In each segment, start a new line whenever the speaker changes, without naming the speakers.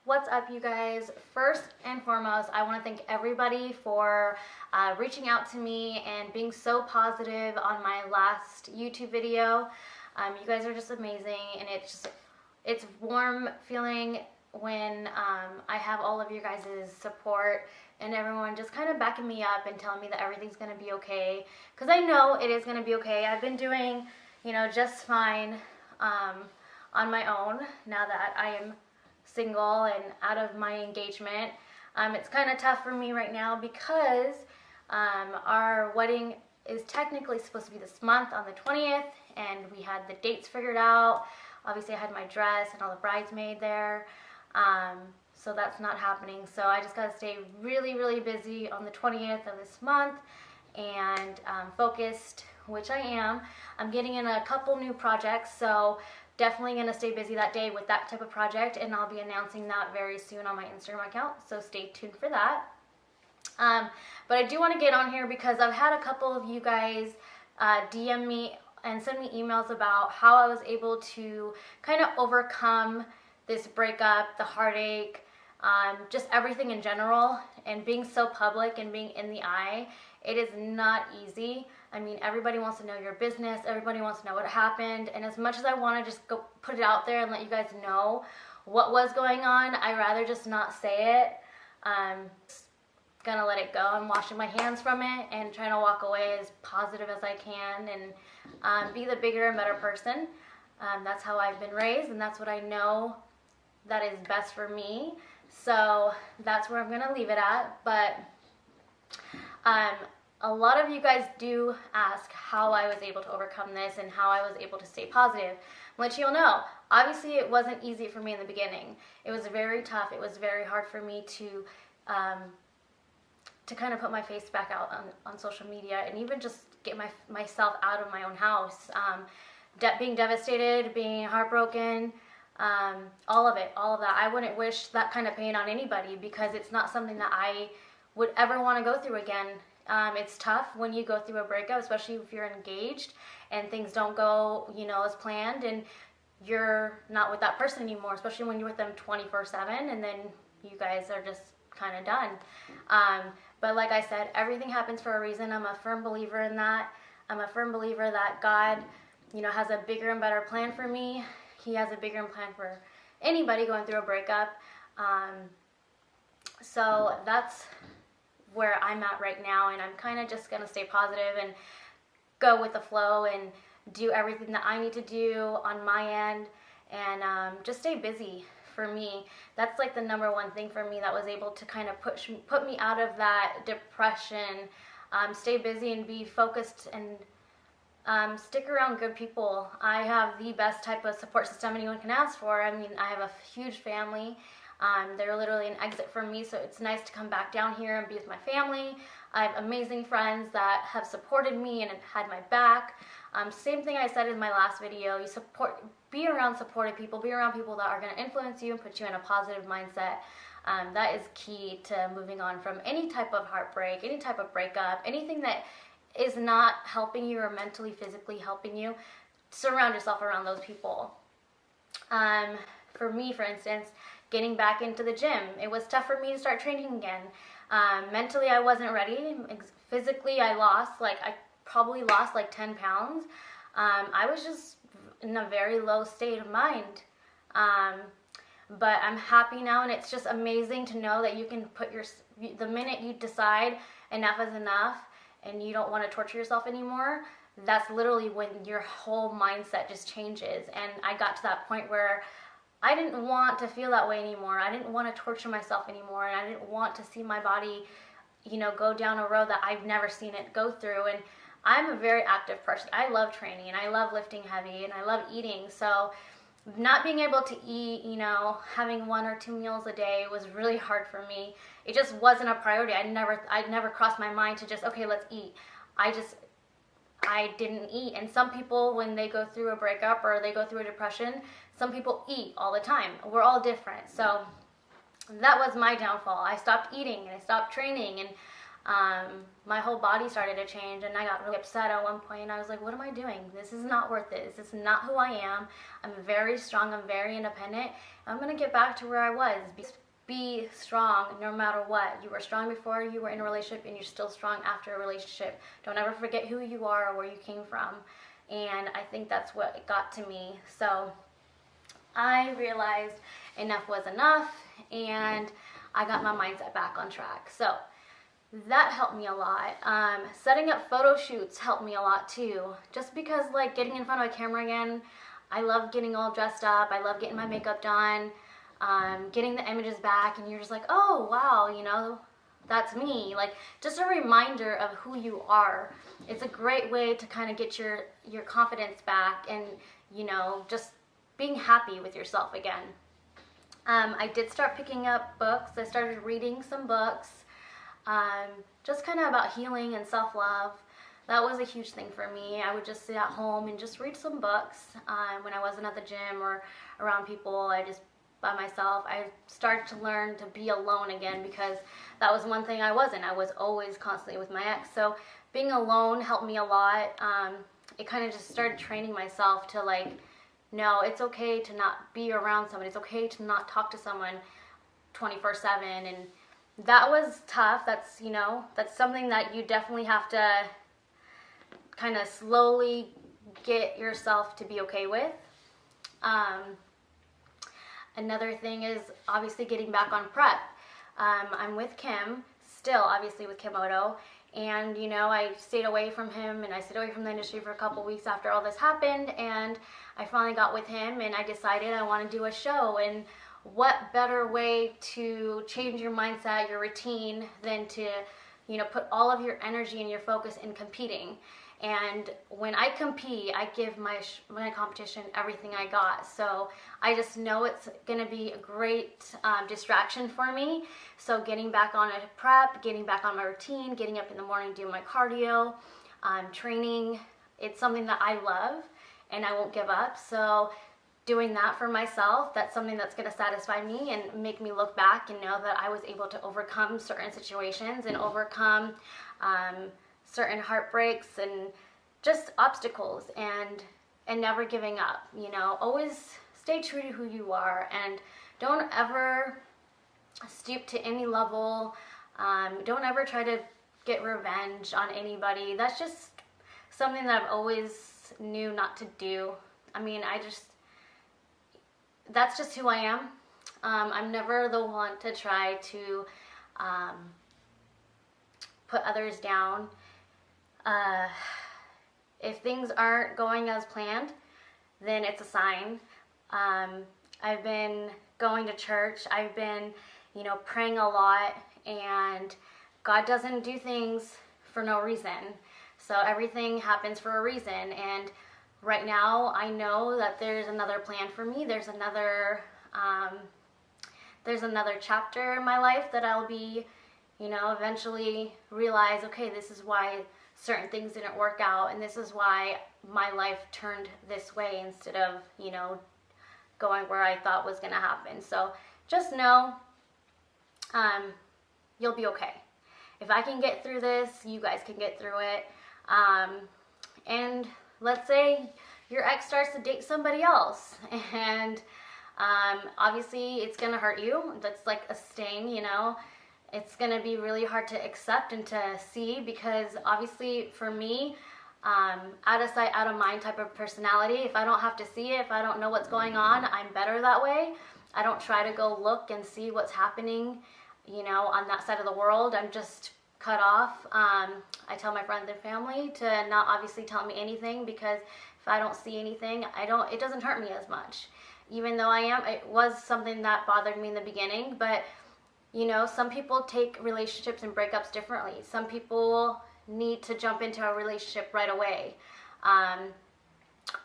What's up, you guys? First and foremost, I want to thank everybody for reaching out to me and being so positive on my last YouTube video. You guys are just amazing, and it's warm feeling when I have all of your guys' support and everyone just kind of backing me up and telling me that everything's going to be okay, because I know it is going to be okay. I've been doing, just fine on my own now that I am single and out of my engagement. It's kind of tough for me right now because our wedding is technically supposed to be this month on the 20th, and we had the dates figured out. Obviously I had my dress and all the bridesmaid there, so that's not happening. So I just got to stay really busy on the 20th of this month and focused, which I am. I'm getting in a couple new projects, so definitely going to stay busy that day with that type of project, and I'll be announcing that very soon on my Instagram account, so stay tuned for that. But I do want to get on here because I've had a couple of you guys DM me and send me emails about how I was able to kind of overcome this breakup, the heartache, just everything in general, and being so public and being in the eye. It is not easy. I mean, everybody wants to know your business. Everybody wants to know what happened. And as much as I want to just go put it out there and let you guys know what was going on, I'd rather just not say it. Just gonna let it go. I'm washing my hands from it and trying to walk away as positive as I can and be the bigger and better person. That's how I've been raised, and that's what I know that is best for me. So that's where I'm gonna leave it at. But a lot of you guys do ask how I was able to overcome this and how I was able to stay positive. I'll let you all know, obviously it wasn't easy for me in the beginning. It was very tough. It was very hard for me to kind of put my face back out on social media and even just get myself out of my own house. Being devastated, being heartbroken, all of that. I wouldn't wish that kind of pain on anybody because it's not something that I would ever want to go through again. It's tough when you go through a breakup, especially if you're engaged and things don't go, as planned, and you're not with that person anymore, especially when you're with them 24/7, and then you guys are just kind of done. But like I said, everything happens for a reason. I'm a firm believer in that. I'm a firm believer that God, has a bigger and better plan for me. He has a bigger plan for anybody going through a breakup. So that's where I'm at right now, and I'm kind of just going to stay positive and go with the flow and do everything that I need to do on my end, and just stay busy. For me, that's like the number one thing for me that was able to kind of put me out of that depression. Stay busy and be focused, and stick around good people. I have the best type of support system anyone can ask for. I mean, I have a huge family. They're literally an exit from me, so it's nice to come back down here and be with my family. I have amazing friends that have supported me and had my back. Same thing I said in my last video, be around supportive people, be around people that are going to influence you and put you in a positive mindset. That is key to moving on from any type of heartbreak, any type of breakup, anything that is not helping you or mentally, physically helping you. Surround yourself around those people. For me, for instance, getting back into the gym, it was tough for me to start training again. Mentally, I wasn't ready. Physically, I probably lost like 10 pounds. I was just in a very low state of mind. But I'm happy now, and it's just amazing to know that you can the minute you decide enough is enough and you don't want to torture yourself anymore, that's literally when your whole mindset just changes. And I got to that point where I didn't want to feel that way anymore. I didn't want to torture myself anymore, and I didn't want to see my body, go down a road that I've never seen it go through. And I'm a very active person. I love training, and I love lifting heavy, and I love eating. So not being able to eat, having 1 or 2 meals a day was really hard for me. It just wasn't a priority. I'd never crossed my mind to just, okay, let's eat. I didn't eat. And some people, when they go through a breakup or they go through a depression, some people eat all the time. We're all different. So that was my downfall. I stopped eating and I stopped training, and my whole body started to change, and I got really upset at one point. I was like, what am I doing? This is not worth it. This is not who I am. I'm very strong. I'm very independent. I'm going to get back to where I was. Be strong no matter what. You were strong before you were in a relationship, and you're still strong after a relationship. Don't ever forget who you are or where you came from. And I think that's what got to me. So I realized enough was enough, and I got my mindset back on track. So that helped me a lot. Setting up photo shoots helped me a lot too. Just because, like, getting in front of a camera again, I love getting all dressed up. I love getting my makeup done, getting the images back, and you're just like, oh wow, you know, that's me. Like, just a reminder of who you are. It's a great way to kind of get your confidence back, and, you know, just being happy with yourself again. I did start picking up books. I started reading some books. Just kind of about healing and self-love. That was a huge thing for me. I would just sit at home and just read some books. When I wasn't at the gym or around people, I just by myself. I started to learn to be alone again, because that was one thing I wasn't. I was always constantly with my ex. So being alone helped me a lot. It kind of just started training myself to, like, no, it's okay to not be around someone. It's okay to not talk to someone 24/7, and that was tough. That's, you know, that's something that you definitely have to kind of slowly get yourself to be okay with. Another thing is obviously getting back on prep. I'm with Kim, still obviously with Kimoto, and, you know, I stayed away from him, and I stayed away from the industry for a couple weeks after all this happened, and I finally got with him, and I decided I want to do a show. And what better way to change your mindset, your routine, than to, you know, put all of your energy and your focus in competing. And when I compete, I give my competition everything I got. So I just know it's going to be a great distraction for me. So getting back on a prep, getting back on my routine, getting up in the morning, doing my cardio, training, it's something that I love and I won't give up. So doing that for myself, that's something that's going to satisfy me and make me look back and know that I was able to overcome certain situations and overcome certain heartbreaks and just obstacles, and never giving up. You know, always stay true to who you are, and don't ever stoop to any level. Don't ever try to get revenge on anybody. That's just something that I've always knew not to do. I mean, that's just who I am. I'm never the one to try to put others down. If things aren't going as planned, then it's a sign. I've been going to church. I've been, you know, praying a lot, and God doesn't do things for no reason. So everything happens for a reason, and right now I know that there's another plan for me. There's another chapter in my life that I'll be, you know, eventually realize, okay, this is why certain things didn't work out, and this is why my life turned this way instead of, you know, going where I thought was going to happen. So just know you'll be okay. If I can get through this, you guys can get through it. And let's say your ex starts to date somebody else, and obviously it's going to hurt you. That's like a sting, you know. It's going to be really hard to accept and to see, because obviously for me, out of sight, out of mind type of personality. If I don't have to see it, if I don't know what's going on, I'm better that way. I don't try to go look and see what's happening, you know, on that side of the world. I'm just cut off. I tell my friends and family to not obviously tell me anything, because if I don't see anything, it doesn't hurt me as much. Even though it was something that bothered me in the beginning, but you know, some people take relationships and breakups differently. Some people need to jump into a relationship right away. I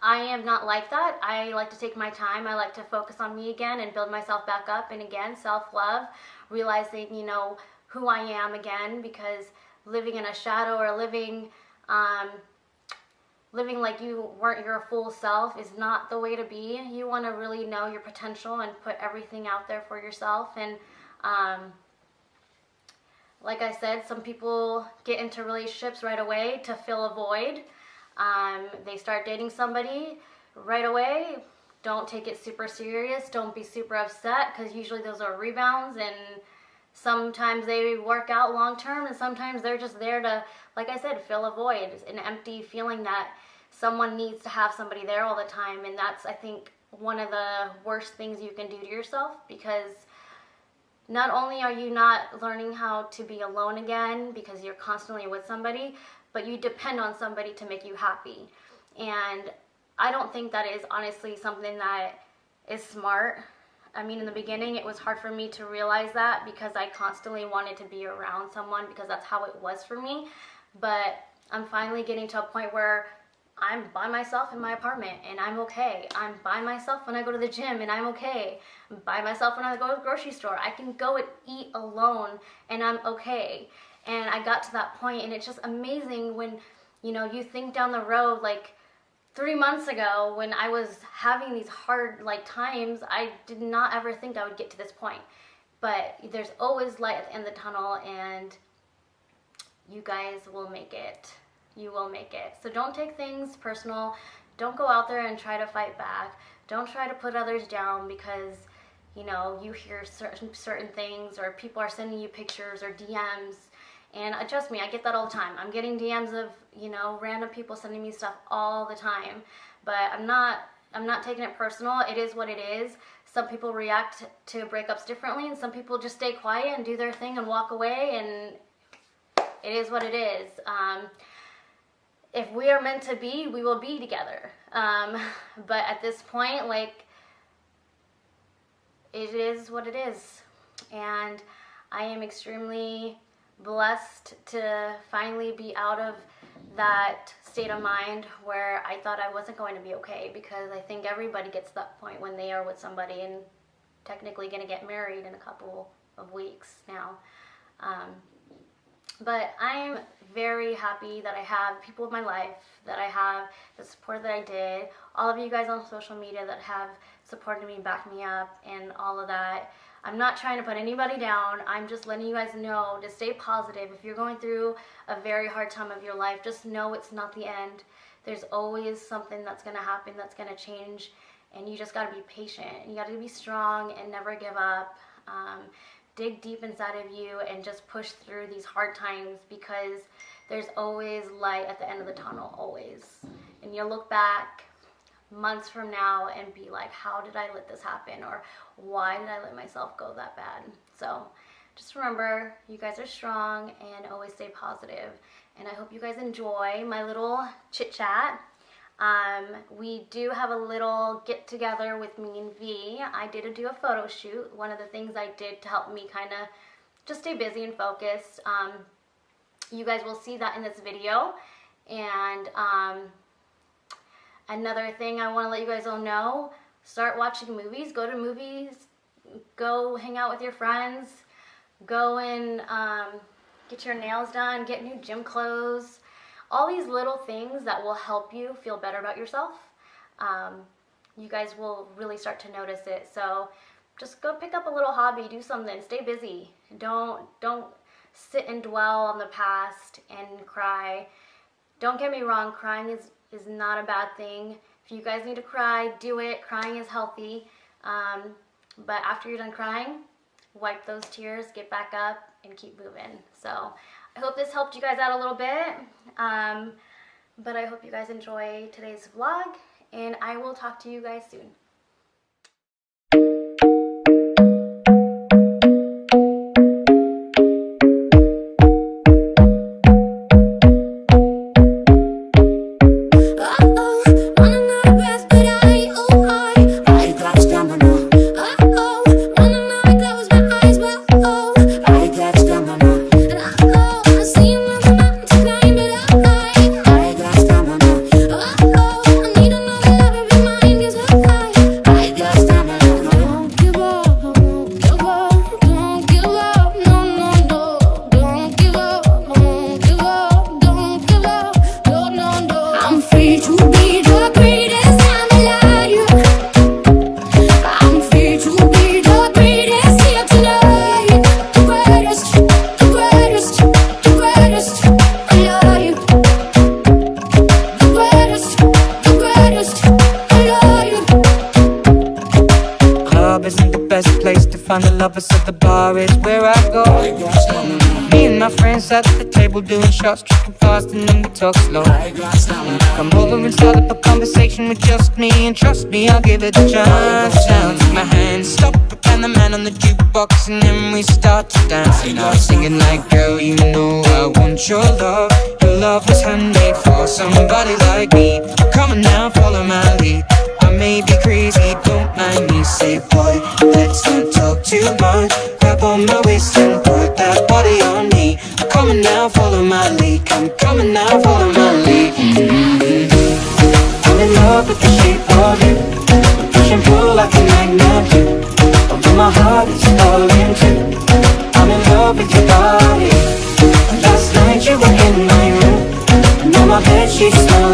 am not like that. I like to take my time. I like to focus on me again and build myself back up. And again, self-love, realizing, you know, who I am again, because living in a shadow or living like you weren't your full self is not the way to be. You want to really know your potential and put everything out there for yourself. And like I said, some people get into relationships right away to fill a void. They start dating somebody right away. Don't take it super serious. Don't be super upset, because usually those are rebounds, and sometimes they work out long term, and sometimes they're just there to, like I said, fill a void, an empty feeling that someone needs to have somebody there all the time. And that's, I think, one of the worst things you can do to yourself, because not only are you not learning how to be alone again because you're constantly with somebody, but you depend on somebody to make you happy. And I don't think that is honestly something that is smart. I mean, in the beginning, it was hard for me to realize that, because I constantly wanted to be around someone, because that's how it was for me. But I'm finally getting to a point where I'm by myself in my apartment and I'm okay. I'm by myself when I go to the gym and I'm okay. I'm by myself when I go to the grocery store. I can go and eat alone and I'm okay. And I got to that point, and it's just amazing when, you know, you think down the road, like 3 months ago when I was having these hard times, I did not ever think I would get to this point. But there's always light at the end of the tunnel, and you guys will make it. You will make it. So don't take things personal. Don't go out there and try to fight back. Don't try to put others down because, you know, you hear certain things, or people are sending you pictures or DMs. And trust me, I get that all the time. I'm getting DMs of, you know, random people sending me stuff all the time. But I'm not taking it personal. It is what it is. Some people react to breakups differently, and some people just stay quiet and do their thing and walk away, and it is what it is. If we are meant to be, we will be together. But at this point, it is what it is. And I am extremely blessed to finally be out of that state of mind where I thought I wasn't going to be okay, because I think everybody gets to that point when they are with somebody and technically going to get married in a couple of weeks now. But I'm very happy that I have people in my life, that I have the support that I did, all of you guys on social media that have supported me, backed me up, and all of that. I'm not trying to put anybody down. I'm just letting you guys know to stay positive. If you're going through a very hard time of your life, just know it's not the end. There's always something that's going to happen, that's going to change, and you just got to be patient. You got to be strong and never give up. Dig deep inside of you and just push through these hard times, because there's always light at the end of the tunnel, always. And you'll look back months from now and be like, how did I let this happen? Or why did I let myself go that bad? So just remember, you guys are strong, and always stay positive. And I hope you guys enjoy my little chit chat. We do have a little get together with me and V. I did do a photo shoot. One of the things I did to help me kind of just stay busy and focused. You guys will see that in this video. And another thing I want to let you guys all know, start watching movies. Go to movies. Go hang out with your friends. Go and get your nails done. Get new gym clothes. All these little things that will help you feel better about yourself. You guys will really start to notice it. So just go pick up a little hobby, do something, stay busy. Don't sit and dwell on the past and cry. Don't get me wrong, crying is not a bad thing. If you guys need to cry, do it. Crying is healthy. But after you're done crying, wipe those tears, get back up, and keep moving. So I hope this helped you guys out a little bit. But I hope you guys enjoy today's vlog, and I will talk to you guys soon.
I find the lovers at the bar is where I go. Me and my friends at the table doing shots, tripping fast and then we talk slow. Come over and start up a conversation with just me, and trust me, I'll give it a chance. Now take my hand, stop, and the man on the jukebox, and then we start to dance. And I'm singing like, girl, you know I want your love. Your love was handmade for somebody like me. Come on now, follow my lead. I may be crazy, don't mind me. Say, boy, let's not talk too much. Grab on my waist and put that body on me. Come on now, follow my lead. Come coming now, follow my lead. I'm in love with the shape of you. Push and pull like a magnet do. Although my heart is falling too. I'm in love with your body. Last night you were in my room, and now my bedsheets smell